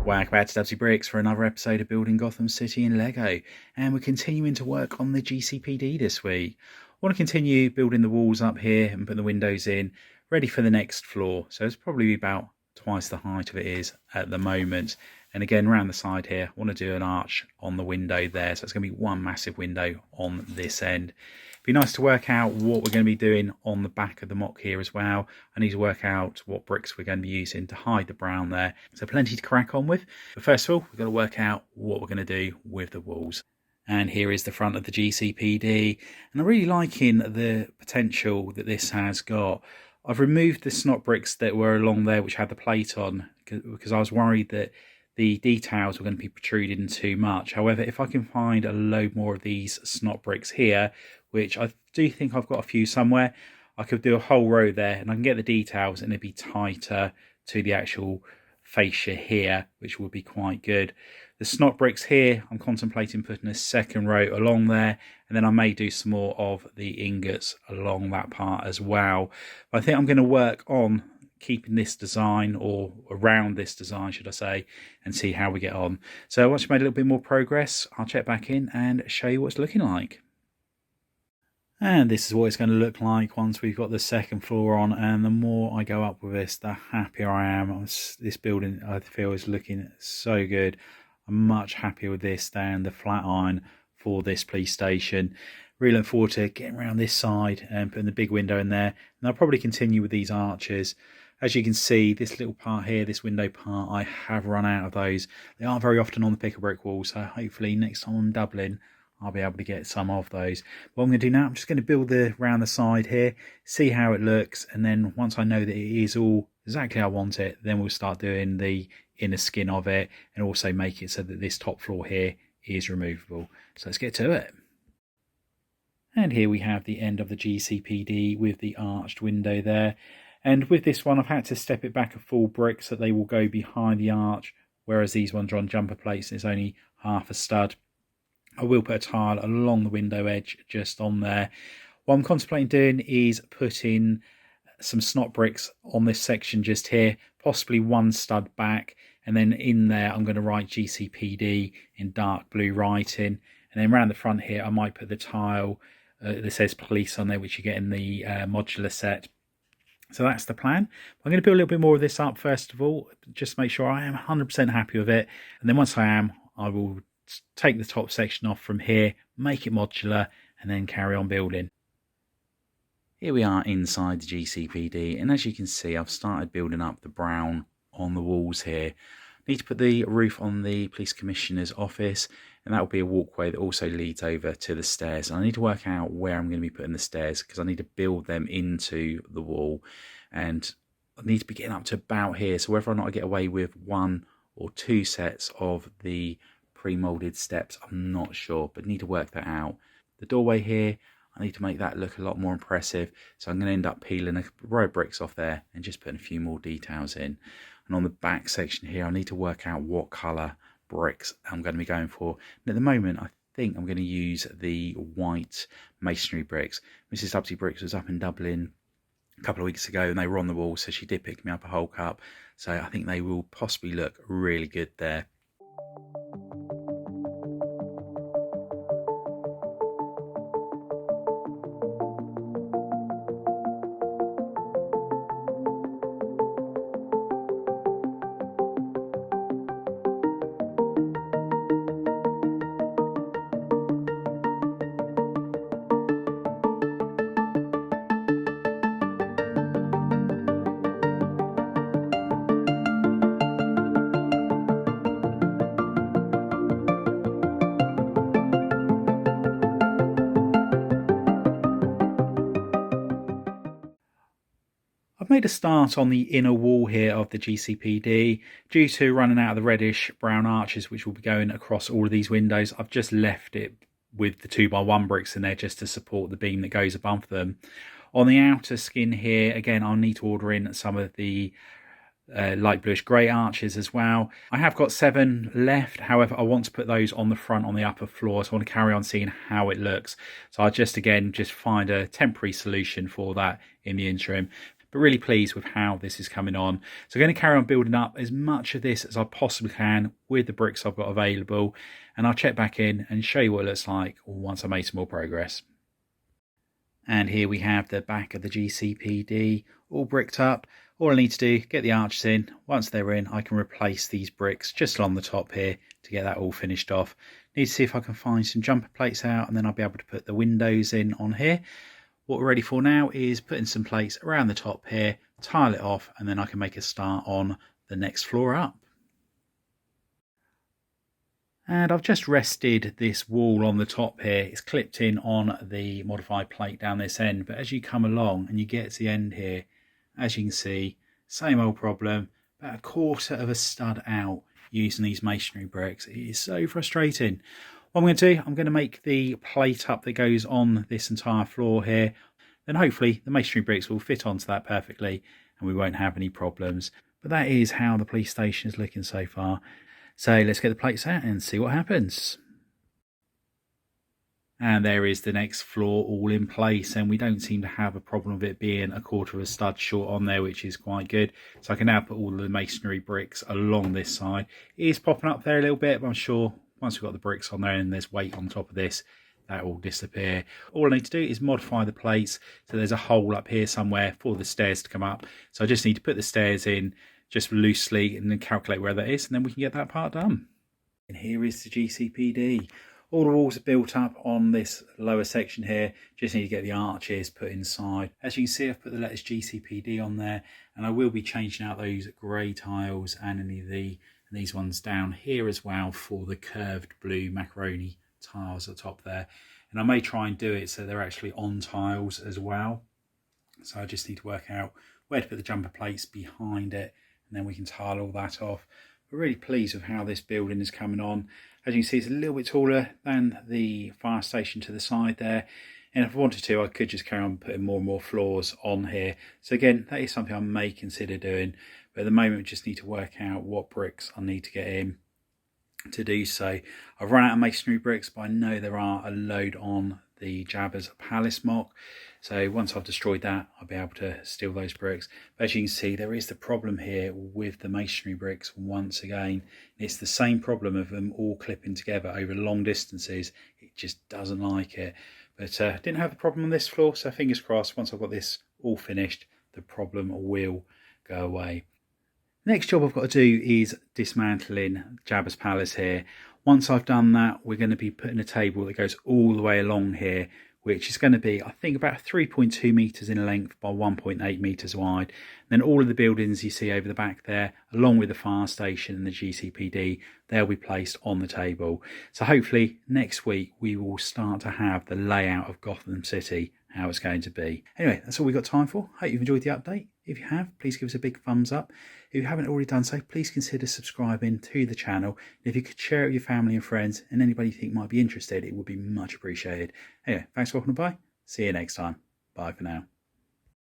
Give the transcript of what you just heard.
Welcome back to Dubsy Bricks for another episode of Building Gotham City in Lego, and we're continuing to work on the GCPD this week. I want to continue building the walls up here and put the windows in, ready for the next floor. So it's probably about twice the height of it is at the moment. And again, around the side here, I want to do an arch on the window there. So it's going to be one massive window on this end. It'd be nice to work out what we're going to be doing on the back of the mock here as well. I need to work out what bricks we're going to be using to hide the brown there. So plenty to crack on with. But first of all, we've got to work out what we're going to do with the walls. And here is the front of the GCPD. And I'm really liking the potential that this has got. I've removed the snot bricks that were along there which had the plate on because I was worried that the details were going to be protruding too much. However, if I can find a load more of these snot bricks here, which I do think I've got a few somewhere, I could do a whole row there and I can get the details and it'd be tighter to the actual fascia here, which would be quite good. The snot bricks here, I'm contemplating putting a second row along there, and then I may do some more of the ingots along that part as well. But I think I'm going to work on keeping this design, or around this design should I say, and see how we get on. So once we've made a little bit more progress, I'll check back in and show you what it's looking like. And this is what it's going to look like once we've got the second floor on, and the more I go up with this, the happier I am. This building, I feel, is looking so good. I'm much happier with this than the flat iron for this police station. Really look forward to getting around this side and putting the big window in there. And I'll probably continue with these arches. As you can see, this little part here, this window part, I have run out of those. They aren't very often on the pick a brick wall, so hopefully next time I'm doubling, I'll be able to get some of those. What I'm going to do now, I'm just going to build around the side here, see how it looks, and then once I know that it is all exactly how I want it, then we'll start doing the inner skin of it and also make it so that this top floor here is removable. So let's get to it. And here we have the end of the GCPD with the arched window there. And with this one, I've had to step it back a full brick so that they will go behind the arch, whereas these ones are on jumper plates and it's only half a stud. I will put a tile along the window edge just on there. What I'm contemplating doing is putting some snot bricks on this section just here, possibly one stud back, and then in there I'm going to write GCPD in dark blue writing, and then around the front here I might put the tile that says police on there, which you get in the modular set. So that's the plan. I'm going to build a little bit more of this up first of all, just to make sure I am 100% happy with it, and then once I am, I will take the top section off from here, make it modular, and then carry on building. Here we are inside the GCPD, and as you can see, I've started building up the brown on the walls here. I need to put the roof on the police commissioner's office, and that will be a walkway that also leads over to the stairs. And I need to work out where I'm going to be putting the stairs because I need to build them into the wall, and I need to be getting up to about here. So whether or not I get away with one or two sets of the pre-molded steps, I'm not sure, but need to work that out. The doorway here, I need to make that look a lot more impressive, so I'm going to end up peeling a row of bricks off there and just putting a few more details in. And on the back section here, I need to work out what colour bricks I'm going to be going for. And at the moment, I think I'm going to use the white masonry bricks. Mrs. Dubsy Bricks was up in Dublin a couple of weeks ago and they were on the wall, so she did pick me up a whole cup. So I think they will possibly look really good there. I've made a start on the inner wall here of the GCPD. Due to running out of the reddish brown arches which will be going across all of these windows, I've just left it with the 2x1 bricks in there just to support the beam that goes above them. On the outer skin here, again, I'll need to order in some of the light bluish grey arches as well. I have got 7 left, however I want to put those on the front on the upper floor, so I want to carry on seeing how it looks. So I'll just find a temporary solution for that in the interim. but really pleased with how this is coming on. So I'm going to carry on building up as much of this as I possibly can with the bricks I've got available, and I'll check back in and show you what it looks like once I made some more progress. And here we have the back of the GCPD all bricked up. All I need to do, get the arches in. Once they're in, I can replace these bricks just along the top here to get that all finished off. Need to see if I can find some jumper plates out, and then I'll be able to put the windows in on here. What we're ready for now is putting some plates around the top here, tile it off, and then I can make a start on the next floor up. And I've just rested this wall on the top here. It's clipped in on the modified plate down this end, but as you come along and you get to the end here, as you can see, same old problem, about 1/4 of a stud out using these masonry bricks. It is so frustrating. What I'm going to do, I'm going to make the plate up that goes on this entire floor here. Then hopefully the masonry bricks will fit onto that perfectly and we won't have any problems. But that is how the police station is looking so far. So let's get the plates out and see what happens. And there is the next floor all in place, and we don't seem to have a problem with it being 1/4 of a stud short on there, which is quite good. So I can now put all the masonry bricks along this side. It is popping up there a little bit, but I'm sure once we've got the bricks on there and there's weight on top of this, that will disappear. All I need to do is modify the plates so there's a hole up here somewhere for the stairs to come up. So I just need to put the stairs in just loosely and then calculate where that is, and then we can get that part done. And here is the GCPD. All the walls are built up on this lower section here. Just need to get the arches put inside. As you can see, I've put the letters GCPD on there, and I will be changing out those grey tiles and any of these ones down here as well for the curved blue macaroni tiles at the top there. And I may try and do it so they're actually on tiles as well. So I just need to work out where to put the jumper plates behind it, and then we can tile all that off. We're really pleased with how this building is coming on. As you can see, it's a little bit taller than the fire station to the side there. And if I wanted to, I could just carry on putting more and more floors on here. So again, that is something I may consider doing. But at the moment, we just need to work out what bricks I need to get in to do so. I've run out of masonry bricks, but I know there are a load on the Jabba's Palace mock. So once I've destroyed that, I'll be able to steal those bricks. But as you can see, there is the problem here with the masonry bricks once again. It's the same problem of them all clipping together over long distances. It just doesn't like it. But didn't have the problem on this floor, so fingers crossed, once I've got this all finished, the problem will go away. Next job I've got to do is dismantling Jabba's Palace here. Once I've done that, we're going to be putting a table that goes all the way along here, which is going to be, I think, about 3.2 metres in length by 1.8 metres wide. And then all of the buildings you see over the back there, along with the fire station and the GCPD, they'll be placed on the table. So hopefully next week we will start to have the layout of Gotham City, how it's going to be. Anyway, that's all we've got time for. Hope you've enjoyed the update. If you have, please give us a big thumbs up. If you haven't already done so, please consider subscribing to the channel. And if you could share it with your family and friends and anybody you think might be interested, it would be much appreciated. Anyway, thanks for walking by. See you next time. Bye for now.